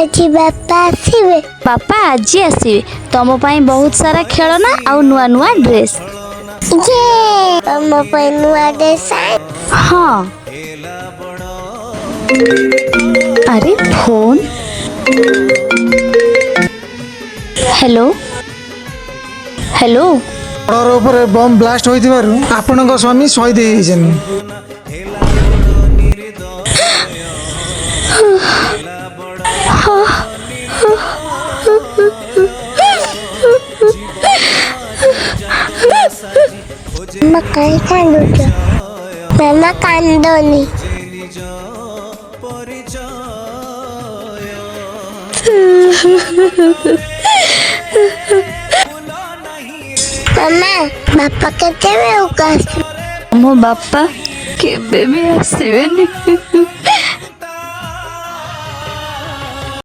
आज बापा आसीबे। बापा आज आसवे तुम बहुत सारा खेलना आउ नुआ नुआ ड्रेस। ये तुम नुआ ड्रेस। हाँ अरे फोन। हेलो हेलो घर ऊपर बम ब्लास्ट होइतिबारु आपनक स्वामी शहीद होइछन। मामा कहीं कांदुच। मामा कांदोनी। मामा बापा केते उकास। मो बापा केबे भी आसबेनी।